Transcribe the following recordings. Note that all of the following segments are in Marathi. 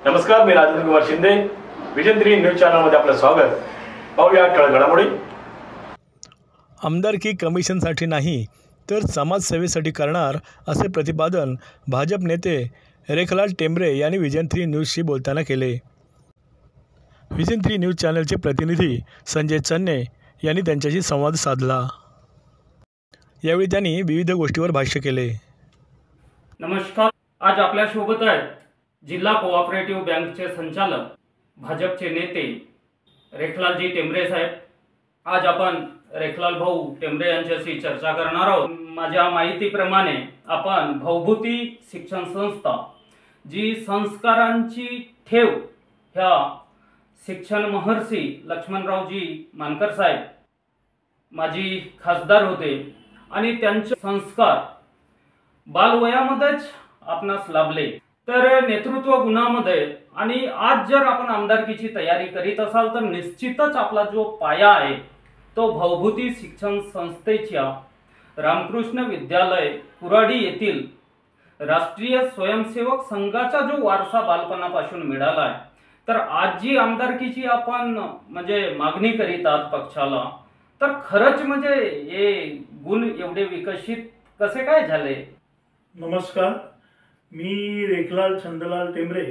नमस्कार, मी राजेंद्र कुमार शिंदे, विजन 3 न्यूज चॅनलमध्ये आपलं स्वागत. पाहूया ठळक घडामोडी. आमदारकी कमिशनसाठी नाही तर समाजसेवेसाठी करणार असे प्रतिपादन भाजप नेते रेखलाल टेंबरे यांनी विजन 3 न्यूजशी बोलताना केले. विजन 3 न्यूज चॅनलचे प्रतिनिधी संजय चन्ने यांनी त्यांच्याशी संवाद साधला. यावेळी त्यांनी विविध गोष्टीवर भाष्य केले. नमस्कार, आज आपल्या सोबत आहेत जिल्हा कोऑपरेटिव्ह बँकचे संचालक भाजपचे नेते रेखलालजी टेंबरे साहेब. आज आपण रेखलाल भाऊ टेंबरे यांच्याशी चर्चा करणार आहोत. माझ्या माहितीप्रमाणे आपण भवभूती शिक्षण संस्था जी संस्कारांची ठेव ह्या शिक्षण महर्षी लक्ष्मणरावजी मानकर साहेब माजी खासदार होते आणि त्यांचे संस्कार बालवयामध्येच आपणास लाभले. तर नेतृत्व गुणामध्ये आणि आज जर आपण आमदारकीची तयारी करीत असाल तर निश्चितच आपला जो पाया आहे तो भवभूती शिक्षण संस्थेच्या रामकृष्ण विद्यालय कुराडी येथील राष्ट्रीय स्वयंसेवक संघाचा जो वारसा बालपणापासून मिळाला आहे. तर आज जी आमदारकीची आपण म्हणजे मागणी करीत आहात पक्षाला, तर खरंच म्हणजे हे गुण एवढे विकसित कसे काय झाले? नमस्कार, मी रेखलाल चंदलाल टेंबरे,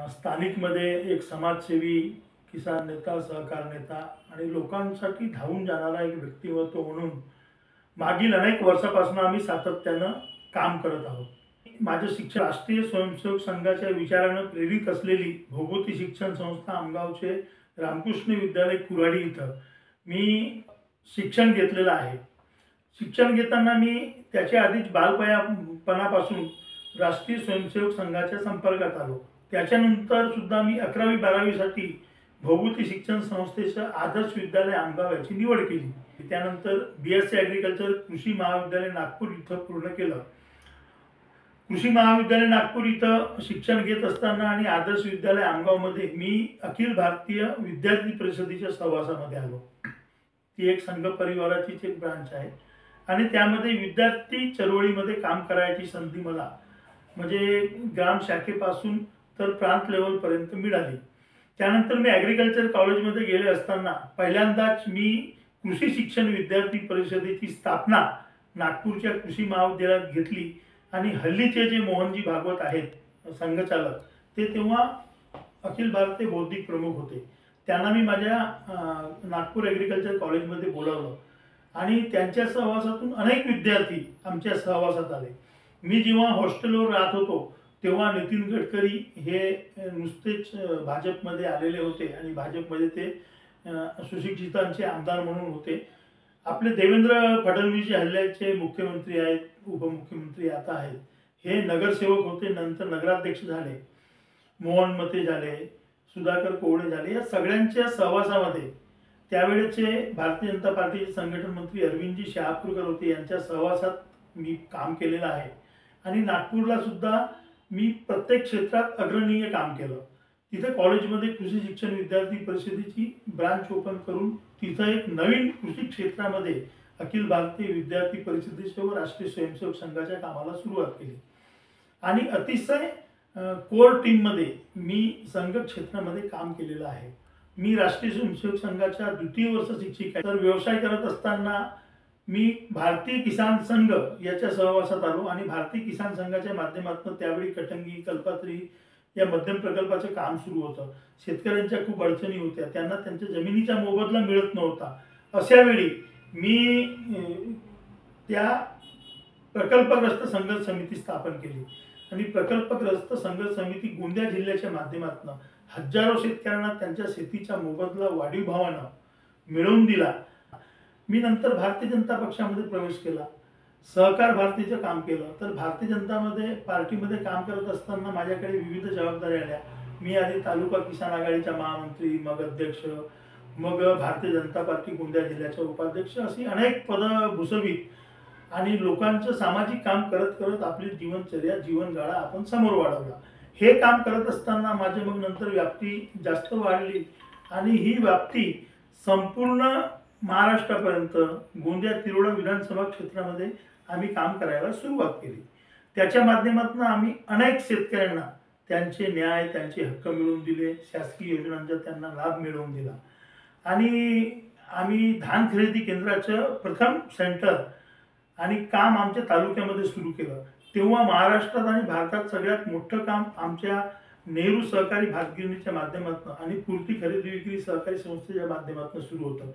स्थानिकमध्ये एक समाजसेवी, किसान नेता, सहकार नेता आणि लोकांसाठी धावून जाणारा एक व्यक्तिमत्व म्हणून मागील अनेक वर्षापासून आम्ही सातत्यानं काम करत आहोत. माझे शिक्षण राष्ट्रीय स्वयंसेवक संघाच्या विचारानं प्रेरित असलेली भवभूती शिक्षण संस्था आमगावचे रामकृष्ण विद्यालय कुराडी इथं मी शिक्षण घेतलेलं आहे. शिक्षण घेताना मी त्याच्या आधीच बालपणापासून राष्ट्रीय स्वयंसेवक संघाच्या संपर्कात आलो. त्याच्यानंतर सुद्धा मी 11वी-12वीसाठी भवभूती शिक्षण संस्थेचं आदर्श विद्यालय आमगाव याची निवड केली. त्यानंतर BSc ॲग्रिकल्चर कृषी महाविद्यालय नागपूर इथं पूर्ण केलं. कृषी महाविद्यालय नागपूर इथं शिक्षण घेत असताना आणि आदर्श विद्यालय आमगावमध्ये मी अखिल भारतीय विद्यार्थी परिषदेच्या सहवासामध्ये आलो. ती एक संघ परिवाराचीच एक ब्रांच आहे आणि त्यामध्ये विद्यार्थी चळवळीमध्ये काम करायची संधी मला म्हणजे ग्राम शाखेपासून तर प्रांत लेवलपर्यंत मिळाली. त्यानंतर मी ॲग्रिकल्चर कॉलेजमध्ये गेले असताना पहिल्यांदाच मी कृषी शिक्षण विद्यार्थी परिषदेची स्थापना नागपूरच्या कृषी महाविद्यालयात घेतली आणि हल्लीचे जे मोहनजी भागवत आहेत संघचालक, ते तेव्हा अखिल भारतीय बौद्धिक प्रमुख होते. त्यांना मी माझ्या नागपूर ॲग्रिकल्चर कॉलेजमध्ये बोलावलं आणि त्यांच्या सहवासातून अनेक विद्यार्थी आमच्या सहवासात आले. मी जेव्हा हॉस्टेलवर राहत होतो तेव्हा नितीन गडकरी हे नुसतेच भाजपमध्ये आलेले होते आणि भाजपमध्ये ते सुशिक्षितांचे आमदार म्हणून होते. आपले देवेंद्र फडणवीस जे हल्ल्याचे मुख्यमंत्री आहेत, उपमुख्यमंत्री आता आहेत, हे नगरसेवक होते, नंतर नगराध्यक्ष झाले, मोहन मते झाले, सुधाकर कोवडे झाले. या सगळ्यांच्या सहवासामध्ये त्यावेळेचे भारतीय जनता पार्टीचे संघटन मंत्री अरविंदजी शहापूरकर होते. यांच्या सहवासात मी काम केलेलं आहे आणि नागपूरला सुद्धा मी प्रत्येक क्षेत्रात अग्रणीय काम केलं. तिथे कॉलेजमध्ये कृषी शिक्षण विद्यार्थी परिषदेची ब्रांच ओपन करून तिथं एक नवीन कृषी क्षेत्रामध्ये अखिल भारतीय विद्यार्थी परिषदेच्या व राष्ट्रीय स्वयंसेवक संघाच्या कामाला सुरुवात केली आणि अतिशय कोर टीममध्ये मी संघ क्षेत्रामध्ये काम केलेलं आहे. मी राष्ट्रीय स्वयंसेवक संघाच्या 2य वर्ष शिक्षिका. तर व्यवसाय करत असताना मी भारतीय किसान संघ याच्या सहवासात आलो आणि भारतीय किसान संघाच्या माध्यमातून त्यावेळी कटंगी, कल्पात्री या मध्यम प्रकल्पाचं काम सुरू होतं. शेतकऱ्यांच्या खूप अडचणी होत्या, त्यांना त्यांच्या जमिनीचा मोबदला मिळत नव्हता. अशा वेळी मी त्या प्रकल्पग्रस्त संघर्ष समिती स्थापन केली आणि प्रकल्पग्रस्त संघर्ष समिती गोंदिया जिल्ह्याच्या माध्यमातून हजारो शेतकऱ्यांना त्यांच्या शेतीचा मोबदला वाढीव भावानं मिळवून दिला. मी नंतर भारतीय जनता पक्षामध्ये प्रवेश केला, सहकार भारतीचं काम केलं. तर भारतीय जनता पार्टीमध्ये काम करत असताना माझ्याकडे विविध जबाबदाऱ्या आल्या. मी आधी तालुका किसान आघाडीचा महामंत्री, मग अध्यक्ष, मग भारतीय जनता पार्टी गोंदिया जिल्ह्याचा उपाध्यक्ष, अशी अनेक पदं भूषवित आणि लोकांचं सामाजिक काम करत करत आपली जीवनचर्या, जीवनगाळा आपण समोर वाढवला. हे काम करत असताना माझे मग नंतर व्याप्ती जास्त वाढली आणि ही व्याप्ती संपूर्ण महाराष्ट्रापर्यंत गोंदिया तिरोडा विधानसभा क्षेत्रामध्ये आम्ही काम करायला सुरुवात केली. त्याच्या माध्यमातून आम्ही अनेक शेतकऱ्यांना त्यांचे न्याय, त्यांचे हक्क मिळवून दिले, शासकीय योजनांचा त्यांना लाभ मिळवून दिला. आणि आम्ही धान खरेदी केंद्राचं प्रथम सेंटर आणि काम आमच्या तालुक्यामध्ये सुरू केलं. तेव्हा महाराष्ट्रात आणि भारतात सगळ्यात मोठं काम आमच्या नेहरू सहकारी भातगिरणीच्या माध्यमातून आणि पूर्ती खरेदी विक्री सहकारी संस्थेच्या माध्यमातून सुरू होतं.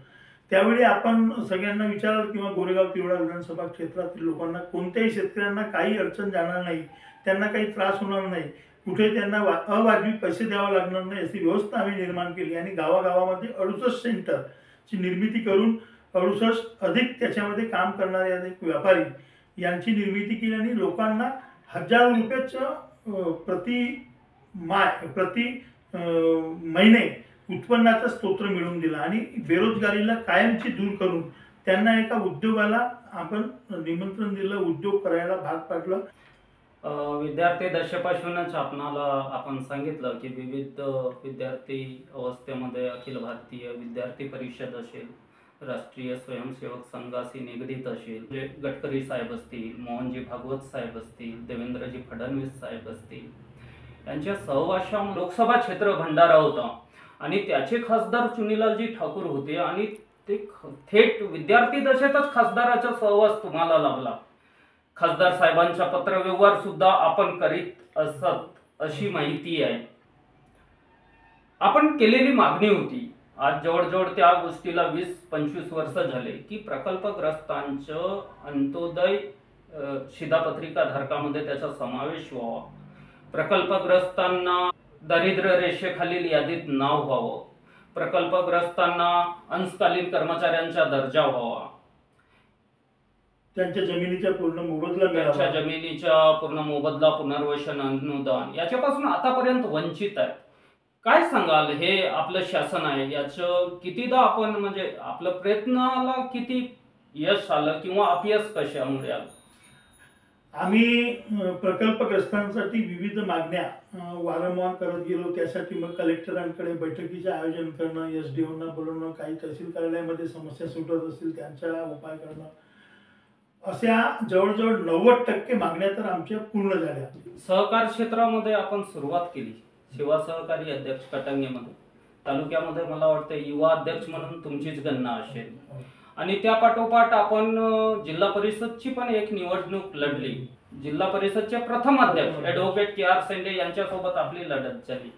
त्यावेळी आपण सगळ्यांना विचाराल किंवा गोरेगाव तिरोडा विधानसभा क्षेत्रातील लोकांना, कोणत्याही शेतकऱ्यांना काही अडचण जाणार नाही, त्यांना काही त्रास होणार नाही, कुठे त्यांना अवाजवी पैसे द्यावे लागणार नाही, अशी व्यवस्था आम्ही निर्माण केली. आणि गावागावामध्ये 68 सेंटरची निर्मिती करून 68 अधिक त्याच्यामध्ये काम करणारे अनेक व्यापारी यांची निर्मिती केली आणि लोकांना हजारो रुपयाचं प्रति महिने उत्पन्नाचा स्तोत्र मिळवून दिला आणि बेरोजगारीला कायमची दूर करून त्यांना एका उद्योगाला आपण निमंत्रण दिलं, उद्योग करायला भाग पाडलं. विद्यार्थी दशेपासूनच आपण सांगितलं की विविध विद्यार्थी अवस्थेमध्ये अखिल भारतीय विद्यार्थी परिषद असेल, राष्ट्रीय स्वयंसेवक संघाशी निगडीत असेल, म्हणजे गडकरी साहेब असतील, मोहनजी भागवत साहेब असतील, देवेंद्रजी फडणवीस साहेब असतील, यांच्या सहवासात लोकसभा क्षेत्र भंडारा होता आणि त्याचे खासदार चुनीलालजी ठाकूर होते आणि ते थेट विद्यार्थी दशेतच खासदाराचा सहवास तुम्हाला लाभला. खासदार साहेबांचा पत्रव्यवहार सुद्धा आपण करीत असत अशी माहिती आहे. आपण केलेली मागणी होती, आज जवळजवळ त्या गोष्टीला 20-25 वर्ष झाले की प्रकल्पग्रस्तांचं अंत्योदय शिधापत्रिका धारकामध्ये त्याचा समावेश व्हावा, प्रकल्पग्रस्तांना दारिद्र्य रेषेखालील यादीत नाव व्हावं, प्रकल्पग्रस्तांना अंशकालीन कर्मचाऱ्यांचा दर्जा व्हावा, त्यांच्या जमिनीचा पूर्ण मोबदला मिळावा, त्यांच्या जमिनीच्या पूर्ण मोबदला, पुनर्वसन, अनुदान याच्यापासून आतापर्यंत वंचित आहेत. काय सांगाल, हे आपलं शासन आहे, याचं कितीदा आपण म्हणजे आपलं प्रयत्नाला किती यश आलं किंवा अपयश कशामुळे आलं? आम्ही प्रकल्पग्रस्तांसाठी विविध मागण्या वारंवार करत गेलो. त्यासाठी मग कलेक्टरांकडे बैठकीचे आयोजन करणं, SDOना बोलवणं, काही तहसील कार्यालयामध्ये समस्या सुटत असतील त्यांचा उपाय करणं, अशा जवळजवळ 90% मागण्या तर आमच्या पूर्ण झाल्या. सहकार क्षेत्रामध्ये आपण सुरुवात केली, सेवा सहकारी अध्यक्ष कटांगेमध्ये, तालुक्यामध्ये मला वाटतं युवा अध्यक्ष म्हणून तुमचीच गणना असेल आणि त्या पाठोपाठ आपण जिल्हा परिषदची पण एक निवडणूक लढली. जिल्हा परिषदचे प्रथम अध्यक्ष ॲडव्होकेट KR सेंडे यांच्यासोबत आपली लढत झाली.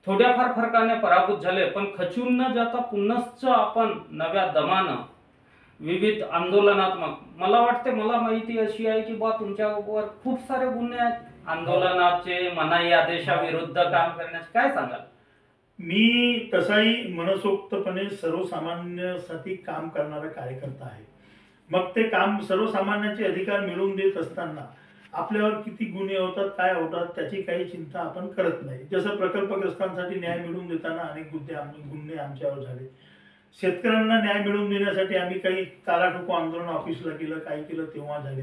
थोड्याफार फरकाने पराभूत झाले, पण खचून न जाता पुनश्च आपण नव्या दमानं विविध आंदोलनात्मक, मला माहिती अशी आहे की तुमच्यावर खूप सारे गुन्हे आहेत आंदोलनाचे, मनाई आदेशाविरुद्ध काम करण्याचे, काय सांगाल? मी तसाही मनसोक्तपणे सर्वसामान्यासाठी काम करणारा कार्यकर्ता आहे. मग ते काम सर्वसामान्याचे अधिकार मिळवून देत असताना आपल्यावर किती गुन्हे होतात, काय होतात, त्याची काही चिंता आपण करत नाही. जसं प्रकल्पग्रस्तांसाठी न्याय मिळवून देताना अनेक गुन्हे आमच्यावर झाले. शेतकऱ्यांना न्याय मिळवून देण्यासाठी आम्ही काही तालाठोको आंदोलन ऑफिसला केलं, काय केलं तेव्हा झाले.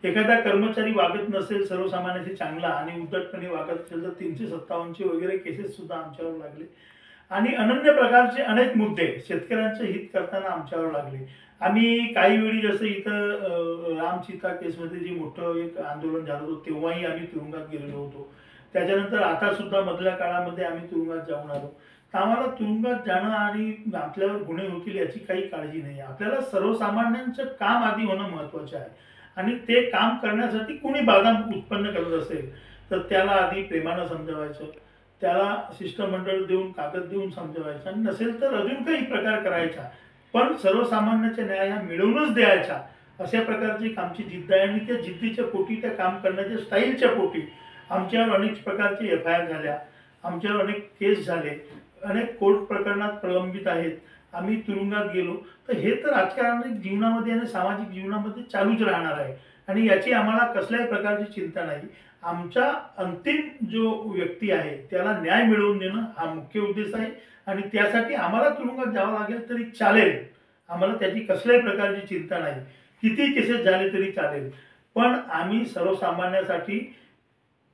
एखादा कर्मचारी वागत नसेल सर्वसामान्याशी चांगला आणि उद्धटपणे वागत असेल तर 357 वगैरे केसेस सुद्धा आमच्यावर लागले आणि अनन्य प्रकारचे अनेक मुद्दे शेतकऱ्यांचे हित करताना आमच्यावर लागले. आम्ही काही वेळी जसं इथं रामसीता केसमध्ये जे मोठं एक आंदोलन झालं होतं तेव्हाही आम्ही तुरुंगात गेलेलो होतो. त्याच्यानंतर आता सुद्धा मधल्या काळामध्ये आम्ही तुरुंगात जाऊन आलो. तर आम्हाला तुरुंगात जाणं आणि आपल्यावर गुन्हे होतील याची काही काळजी नाही. आपल्याला सर्वसामान्यांचं काम आधी होणं महत्त्वाचं आहे आणि ते काम करण्यासाठी कोणी बाधा उत्पन्न करत असेल तर त्याला आधी प्रेमानं समजवायचं, त्याला शिष्टमंडळ देऊन कागद देऊन समजवायचं आणि नसेल तर अजून काही प्रकार करायचा, पण सर्वसामान्याच्या न्याय हा मिळवूनच द्यायचा, अशा प्रकारची आमची जिद्द आहे. आणि त्या जिद्दीच्या पोटी, त्या काम करण्याच्या स्टाईलच्या पोटी आमच्यावर अनेक प्रकारचे FIR झाल्या, आमच्यावर अनेक केस झाले, अनेक कोर्ट प्रकरणात प्रलंबित आहेत, आम्ही तुरुंगात गेलो. तर हे तर राजकारणात्मक जीवनामध्ये आणि सामाजिक जीवनामध्ये चालूच राहणार आहे आणि याची आम्हाला कसल्याही प्रकारची चिंता नाही. आमचा अंतिम जो व्यक्ती आहे त्याला न्याय मिळवून देणं हा मुख्य उद्देश आहे आणि त्यासाठी आम्हाला तुरुंगात जावं लागेल तरी चालेल, आम्हाला त्याची कसल्याही प्रकारची चिंता नाही. किती केसेस झाले तरी चालेल, पण आम्ही सर्वसामान्यासाठी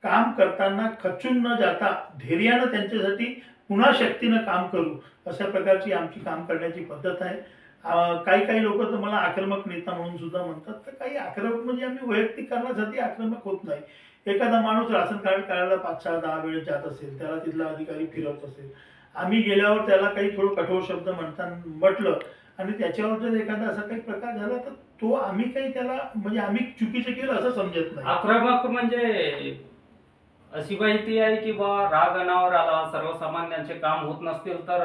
काम करताना खचून न जाता धैर्यानं त्यांच्यासाठी पुन्हा शक्तीनं काम करू, अशा प्रकारची आमची काम करण्याची पद्धत आहे. काही काही लोक तर मला आक्रमक नेता म्हणून सुद्धा म्हणतात. तर काही आक्रमक म्हणजे आम्ही वैयक्तिक कारणासाठी आक्रमक होत नाही. एखादा माणूस राशन कार्ड काढायला 5-6-10 वेळेस जात असेल, त्याला तिथला अधिकारी फिरवत असेल, आम्ही गेल्यावर त्याला काही थोडं कठोर शब्द म्हटलं आणि त्याच्यावर जर एखादा असा काही प्रकार झाला तर तो आम्ही काही त्याला म्हणजे आम्ही चुकीचं केलं असं समजत नाही. आक्रमक म्हणजे अशी माहिती आहे की बा राग अनावर आला, सर्वसामान्यांचे काम होत नसतील तर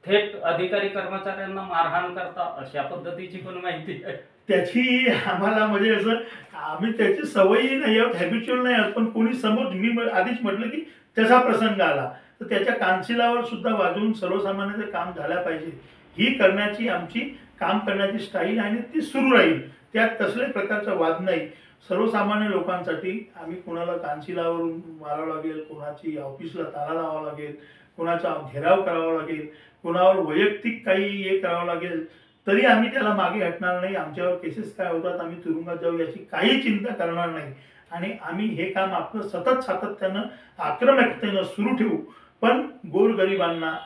थेट अधिकारी कर्मचाऱ्यांना मारहाण करता, अशा पद्धतीची पण माहिती आहे. त्याची आम्हाला म्हणजे असं आम्ही त्याची सवयी नाही आहोत, हॅबिच्युअल नाही आहोत. पण कोणी समोर आधीच म्हटलं की त्याचा प्रसंग आला तर त्याच्या कानशिलावर सुद्धा वाजवून सर्वसामान्यांचं काम झालं पाहिजे ही करण्याची आमची काम करण्याची स्टाईल आणि ती सुरू राहील. त्यात कसल्याही प्रकारचा वाद नाही. सर्वसामान्य लोकांसाठी आम्ही कोणाला कानशिलावरून मारावं लागेल, कोणाची ऑफिसला ताला लावावं लागेल, कोणाचा घेराव करावा लागेल, कोणावर वैयक्तिक काही हे करावं लागेल तरी आम्ही त्याला मागे हटणार नाही. आमच्यावर केसेस काय होतात, आम्ही तुरुंगात जाऊ याची काही चिंता करणार नाही आणि आम्ही हे काम आपलं सतत सातत्यानं आक्रमकतेनं सुरू ठेवू. पण गोरगरिबांना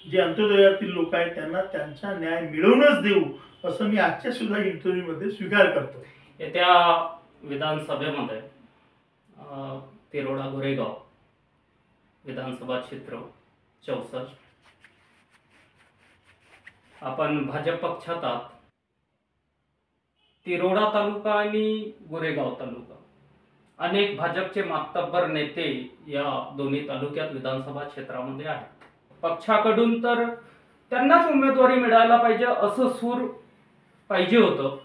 जे अंत्योदयातील लोक आहेत त्यांना त्यांचा न्याय मिळवूनच देऊ असं मी आजच्या सुद्धा इंटरव्ह्यूमध्ये स्वीकार करतो. येत्या विधानसभेमध्ये तिरोडा गोरेगाव विधानसभा क्षेत्र 64 आपण भाजप पक्षात आहात. तिरोडा तालुका आणि गोरेगाव तालुका अनेक भाजपचे मातब्बर नेते या दोन्ही तालुक्यात विधानसभा क्षेत्रामध्ये आहेत. पक्षाकडून तर त्यांनाच उमेदवारी मिळायला पाहिजे असं सूर पाहिजे होतं,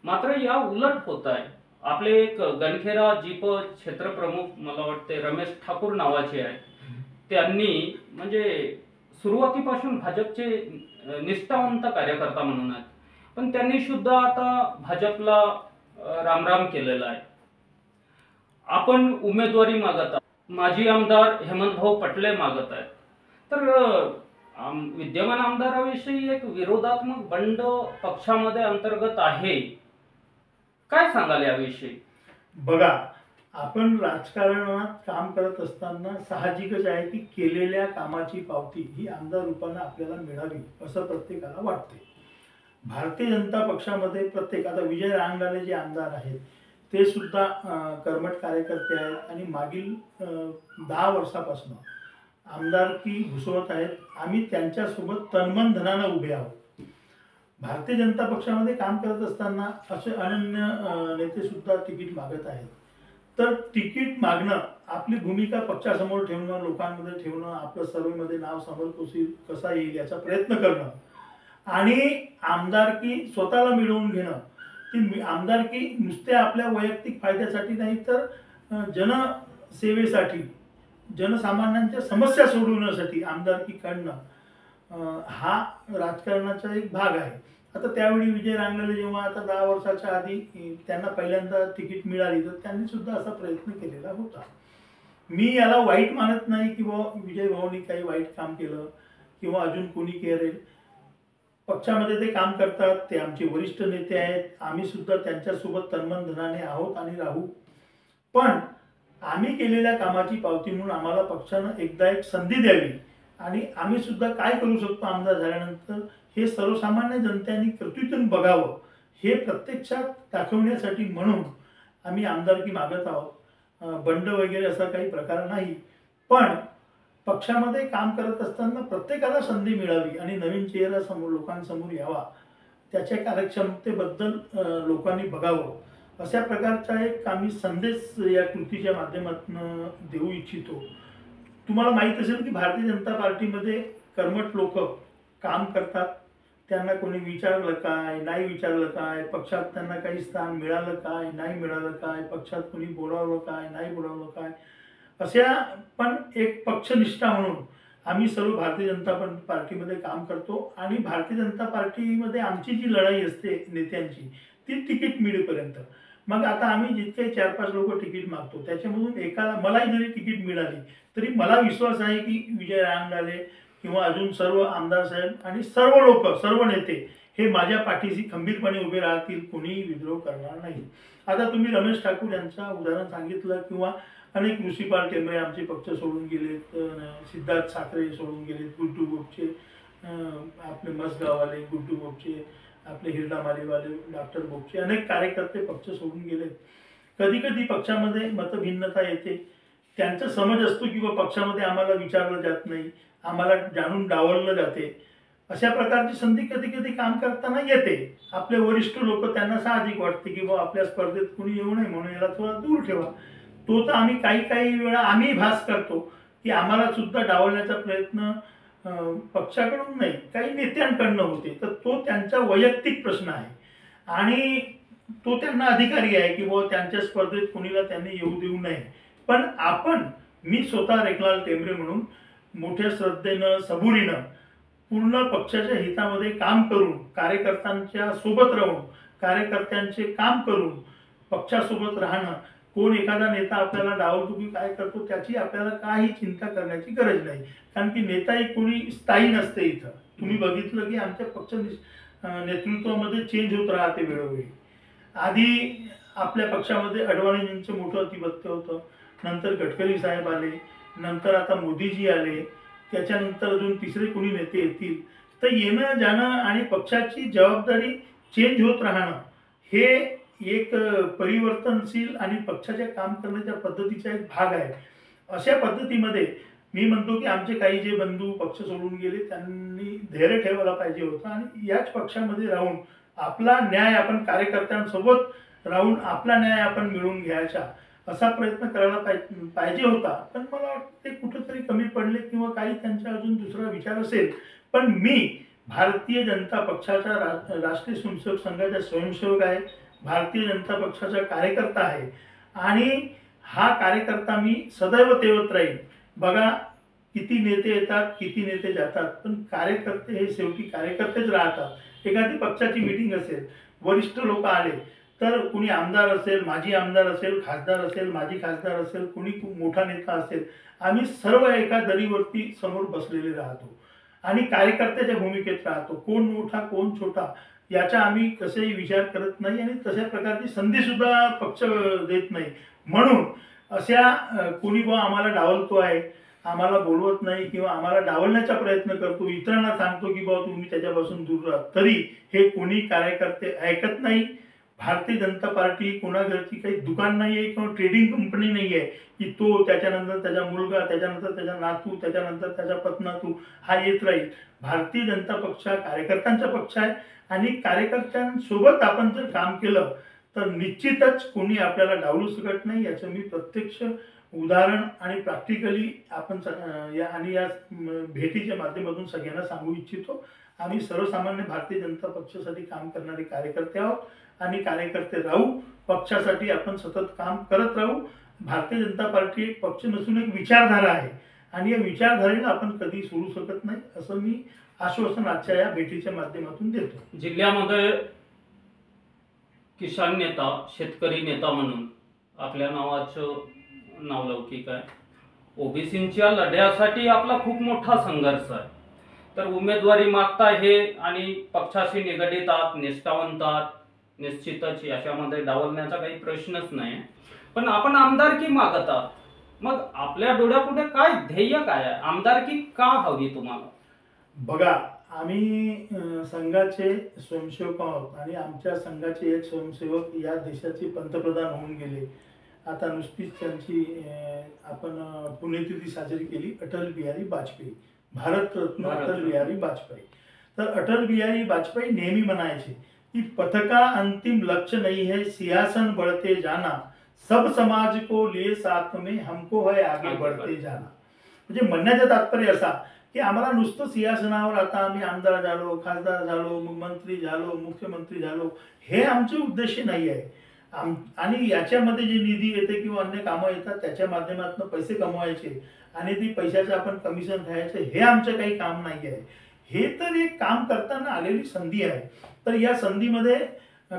मात्र या उलट होत आहे. आपले एक गणखेरा जीप क्षेत्रप्रमुख मला वाटते रमेश ठाकूर नावाचे आहे, त्यांनी म्हणजे सुरुवातीपासून भाजपचे निष्ठावंत कार्यकर्ता म्हणून आहेत, पण त्यांनी सुद्धा आता भाजपला रामराम केलेला आहे. आपण उमेदवारी मागत आहात, माजी आमदार हेमंतभाऊ पटले मागत आहेत, तर विद्यमान आमदाराविषयी एक विरोधात्मक बंड पक्षामध्ये अंतर्गत आहे. काय सांगाल याविषयी? बघा, आपण राजकारणात काम करत असताना साहजिकच आहे की केलेल्या कामाची पावती ही आमदार रूपाने आपल्याला मिळावी असं प्रत्येकाला वाटते. भारतीय जनता पक्षामध्ये प्रत्येक आता विजय रांगडाले जे आमदार आहेत ते सुद्धा कर्मठ कार्यकर्ते आहेत आणि मागील 10 वर्षापासून आमदारकी घुसवत आहेत. आम्ही त्यांच्यासोबत तनमन धनानं उभे आहोत. भारतीय जनता पक्षामध्ये काम करत असताना असे अनन्य नेते सुद्धा तिकीट मागत आहेत. तर तिकीट मागणं, आपली भूमिका पक्षासमोर ठेवणं, लोकांमध्ये ठेवणं, आपलं सर्वेमध्ये नाव समोर कसा येईल याचा प्रयत्न करणं आणि आमदारकी स्वतःला मिळवून घेणं. ती आमदारकी नुसते आपल्या वैयक्तिक फायद्यासाठी नाही तर जनसेवेसाठी, जनसामान्यांच्या समस्या सोडवण्यासाठी आमदारकी काढणं हा राजकारणाचा एक भाग आहे. आता त्यावेळी विजय रांगडाले जेव्हा आता 10 वर्षाच्या आधी त्यांना पहिल्यांदा तिकीट मिळाली तर त्यांनी सुद्धा असा प्रयत्न केलेला होता. मी याला वाईट मानत नाही की विजय भाऊंनी काही वाईट काम केलं किंवा अजून कोणी करेल. पक्षामध्ये ते काम करतात, ते आमचे वरिष्ठ नेते आहेत, आम्ही सुद्धा त्यांच्यासोबत तनमन धनाने आहोत आणि राहू. पण आम्ही केलेल्या कामाची पावती म्हणून आम्हाला पक्षानं एकदा एक संधी द्यावी आणि आम्ही सुद्धा काय करू शकतो आमदार झाल्यानंतर हे सर्वसामान्य जनतेने कृतीतून बघावं हे प्रत्यक्षात दाखवण्यासाठी म्हणून आम्ही आमदारकी मागत आहोत. बंड वगैरे असा काही प्रकार नाही. पण पक्षामध्ये काम करत असताना प्रत्येकाला संधी मिळावी आणि नवीन चेहरा समोर लोकांसमोर यावा, त्याच्या कार्यक्षमतेबद्दल लोकांनी बघावं अशा प्रकारचा एक आम्ही संदेश या कृतीच्या माध्यमातून देऊ इच्छितो. तुम्हाला माहीत असेल की भारतीय जनता पार्टीमध्ये कर्मठ लोक काम करतात. त्यांना कोणी विचारलं काय, नाही विचारलं काय, पक्षात त्यांना काही स्थान मिळालं काय, नाही मिळालं काय, पक्षात कोणी बोलावलं काय, नाही बोलावलं काय, अशा पण एक पक्षनिष्ठा म्हणून आम्ही सर्व भारतीय जनता पार्टीमध्ये काम करतो आणि भारतीय जनता पार्टीमध्ये आमची जी लढाई असते नेत्यांची ती तिकीट मिळेपर्यंत. मग आता आम्ही जितके 4-5 लोक तिकीट मागतो त्याच्यामधून एकाला मलाही जरी तिकीट मिळाली तरी मला विश्वास आहे की विजय रांगडाले किंवा अजून सर्व आमदार साहेब आणि सर्व लोक, सर्व नेते हे माझ्या पाठीशी खंबीरपणे उभे राहतील, कोणीही विद्रोह करणार नाही. आता तुम्ही रमेश ठाकूर यांचं उदाहरण सांगितलं किंवा अनेक ऋषीपाल टेंबरे आमचे पक्ष सोडून गेलेत, सिद्धार्थ साखरे सोडून गेलेत, गुड्डू गोपचे आपले मसगाववाले, गुड्डू गोपचे आपले हिरडा मालीवाले, डॉक्टर बोपचे, अनेक कार्यकर्ते पक्ष सोडून गेले. कधी कधी पक्षामध्ये मतभिन्नता येते, त्यांचा समज असतो की पक्षामध्ये आम्हाला विचारलं जात नाही, आम्हाला जाणून डावललं जाते. अशा प्रकारची संधी कधी कधी काम करताना येते. आपले वरिष्ठ लोक त्यांना साहजिक वाटते की आपल्या स्पर्धेत कुणी येऊ नये म्हणून याला थोडा दूर ठेवा. तो तर आम्ही काही वेळा आम्ही भास करतो की आम्हाला सुद्धा डावलण्याचा प्रयत्न पक्षाकडून नाही, काही नेत्यांकडनं होते. तर तो त्यांचा वैयक्तिक प्रश्न आहे आणि तो त्यांना अधिकारी आहे की त्यांच्या स्पर्धेत कुणीला त्यांनी येऊ देऊ नये. पण मी स्वतः रेखलाल टेंबरे म्हणून मोठ्या श्रद्धेनं, सबुरीनं, पूर्ण पक्षाच्या हितामध्ये काम करून, कार्यकर्त्यांच्या सोबत राहून, कार्यकर्त्यांचे काम करून, पक्षासोबत राहणं. कोण एखादा नेता आपल्याला डावलतो की काय करतो त्याची आपल्याला काही चिंता करण्याची गरज नाही, कारण की नेताही कोणी स्थायी नसते. इथं तुम्ही बघितलं की आमच्या पक्ष नेतृत्वामध्ये चेंज होत राहते वेळोवेळी. आधी आपल्या पक्षामध्ये अडवाणीजींचं मोठं आधिपत्य होतं, नंतर गडकरी साहेब आले, नंतर आता मोदीजी आले, त्याच्यानंतर अजून तिसरे कोणी नेते येतील. तर येणं जाणं आणि पक्षाची जबाबदारी चेंज होत राहणं हे एक परिवर्तनशील आणि पक्षाच्या काम करण्याच्या पद्धतीचा एक भाग आहे. अशा पद्धतीमध्ये मी म्हणतो की आमचे काही जे बंधू पक्ष सोडून गेले त्यांनी धैर्य ठेवायला पाहिजे होतं आणि याच पक्षामध्ये राहून आपला न्याय, आपण कार्यकर्त्यांसोबत राहून आपला न्याय आपण मिळवून घ्यायचा असा प्रयत्न करायला पाहिजे होता. पण मला वाटतं ते कुठंतरी कमी पडले किंवा काही त्यांचा अजून दुसरा विचार असेल. पण मी भारतीय जनता पक्षाचा राष्ट्रीय स्वयंसेवक संघाचा स्वयंसेवक आहे, भारतीय जनता पक्षाचा कार्यकर्ता आहे आणि हा कार्यकर्ता मी सदैव तेवत राहील. बघा, किती नेते येतात, किती नेते जातात, पण कार्यकर्ते हे शेवटी कार्यकर्तेच राहतात. एखादी पक्षाची मीटिंग असेल, वरिष्ठ लोक आले, तर कुणी आमदार असेल, माजी आमदार असेल, खासदार असेल, माजी खासदार असेल, कुणी खूप मोठा नेता असेल, आम्ही सर्व एका दरीवरती समोर बसलेले राहतो आणि कार्यकर्त्याच्या भूमिकेत राहतो. कोण मोठा कोण छोटा याचा आम्ही कसेही विचार करत नाही आणि तशा प्रकारची संधी सुद्धा पक्ष देत नाही. म्हणून अशा कोणी आम्हाला डावलतो आहे, आम्हाला बोलवत नाही किंवा आम्हाला डावलण्याचा प्रयत्न करतो, इतरांना सांगतो की तुम्ही त्याच्यापासून दूर राहा, तरी हे कोणी कार्यकर्ते ऐकत नाही. भारतीय जनता पार्टी कोणाघरची काही दुकान नाही आहे किंवा ट्रेडिंग कंपनी नाही आहे की तो, त्याच्यानंतर त्याचा मुलगा, त्याच्यानंतर त्याचा नातू, त्याच्यानंतर त्याचा पत्नातू हा येत राहील. भारतीय जनता पक्ष हा कार्यकर्त्यांचा पक्ष आहे आणि कार्यकर्त्यांसोबत आपण जर काम केलं तर निश्चितच कोणी आपल्याला डावलू शकत नाही. याचं मी प्रत्यक्ष उदाहरण आणि प्रॅक्टिकली आपण या भेटीच्या माध्यमातून सगळ्यांना सांगू इच्छितो. आम्ही सर्वसामान्य भारतीय जनता पक्षासाठी काम करणारे कार्यकर्ते आहोत आणि कार्यकर्ते राहू. पक्षासाठी आपण सतत काम करत राहू. भारतीय जनता पार्टी एक पक्ष नसून एक विचारधारा आहे आणि या विचारधारेला आपण कधी सोडू शकत नाही, असं मी आश्वासन आजच्या या भेटीच्या माध्यमातून देतो. जिल्ह्यामध्ये किसान नेता, शेतकरी नेता म्हणून आपल्या नावाचं नावलौकिक आहे. ओबीसींच्या लढ्यासाठी आपला खूप मोठा संघर्ष आहे. तर उमेदवारी मागता हे आणि पक्षाशी निगडीत आहात, निष्ठावंत आहात, निश्चितच याच्यामध्ये डावलण्याचा काही प्रश्नच नाही. पण आपण आमदारकी मागत आहात, मग आपल्या डोळ्यापुढे काय ध्येय काय आहे? आमदारकी का हवी तुम्हाला? बघा, आम्ही संघाचे स्वयंसेवक आहोत आणि आमच्या संघाचे एक स्वयंसेवक या देशाचे पंतप्रधान होऊन गेले. आता नुसतीच त्यांची आपण पुण्यतिथी साजरी केली, अटल बिहारी वाजपेयी, भारतरत्न अटल बिहारी वाजपेयी. तर अटल बिहारी वाजपेयी नेहमी म्हणायचे की पथ का अंतिम लक्ष्य नहीं है सिंहासन बढ़ते जाना, सब समाज को लिए साथ में हमको है आगे बढ़ते जाना. म्हणजे म्हणण्याचं तात्पर्य असा की आम्हाला नुसतं सिंहासनावर आता आम्ही आमदार झालो, खासदार झालो, मग मंत्री झालो, मुख्यमंत्री झालो, हे आमचे उद्देश नाही आहे. आणि याच्यामध्ये जे निधी येते किंवा अन्य कामं येतात त्याच्या माध्यमातून पैसे कमवायचे आणि ती पैशाचं आपण कमिशन खायचं, हे आमचं काही काम नाही आहे. हे तर एक काम करताना आलेली संधी आहे. तर या संधीमध्ये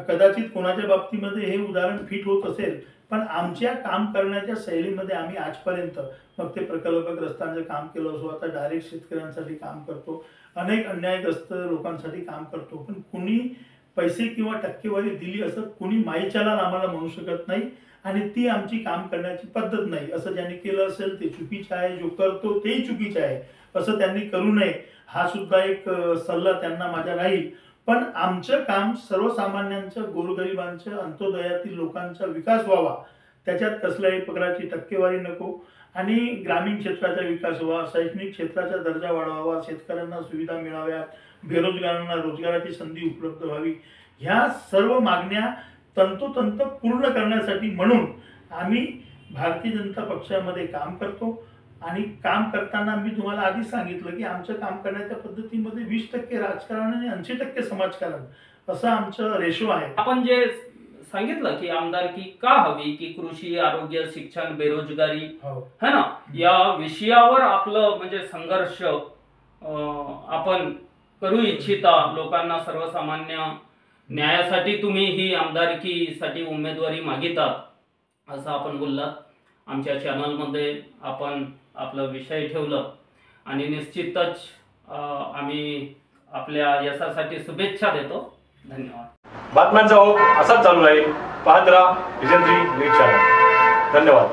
कदाचित कोणाच्या बाबतीमध्ये हे उदाहरण फिट होत असेल, पण आमच्या काम करण्याच्या शैलीमध्ये आम्ही आजपर्यंत मग ते प्रकल्पग्रस्तांचं काम केलं असो, आता डायरेक्ट शेतकऱ्यांसाठी काम करतो, अनेक अन्यायग्रस्त लोकांसाठी काम करतो. पण कुणी पैसे किंवा टक्केवारी दिली असं कुणी माईचाला आम्हाला म्हणू शकत नाही आणि ती आमची काम करण्याची पद्धत नाही. असं ज्यांनी केलं असेल ते चुकीचं आहे, जो करतो तेही चुकीचं आहे, असं त्यांनी करू नये हा सुद्धा एक सल्ला त्यांना माझा राहील. पण आमचं काम सर्वसामान्यांचं, गोरगरिबांचं, अंत्योदयातील लोकांचा विकास व्हावा, त्याच्यात कसल्याही प्रकारची टक्केवारी नको आणि ग्रामीण क्षेत्राचा विकास व्हावा, शैक्षणिक क्षेत्राचा दर्जा वाढवावा, शेतकऱ्यांना सुविधा मिळाव्यात, बेरोजगारांना रोजगाराची संधी उपलब्ध व्हावी, ह्या सर्व मागण्या तंतोतंत पूर्ण करण्यासाठी म्हणून आम्ही भारतीय जनता पक्षामध्ये काम करतो. आणि काम करताना मी तुम्हाला आधीच सांगितलं की आमचं काम करण्याच्या पद्धतीमध्ये 20% राजकारण आणि 80% समाजकारण असं आमचं रेशो आहे. आपण जे सांगितलं की आमदारकी का हवी, की कृषी, आरोग्य, शिक्षण, बेरोजगारी है ना, या विषयावर आपलं म्हणजे संघर्ष आपण करू इच्छिता. लोकांना, सर्वसामान्य न्यायासाठी तुम्ही ही आमदारकीसाठी उमेदवारी मागितात असं आपण बोललात. आमच्या चॅनलमध्ये आपण आपला विषय ठेवलं आणि निश्चितच आम्ही आपल्या यशासाठी शुभेच्छा देतो. धन्यवाद. बातम्यांचा ओघ असाच चालू राहील. पाहत राहा विजन 3 न्यूज चॅनल. धन्यवाद.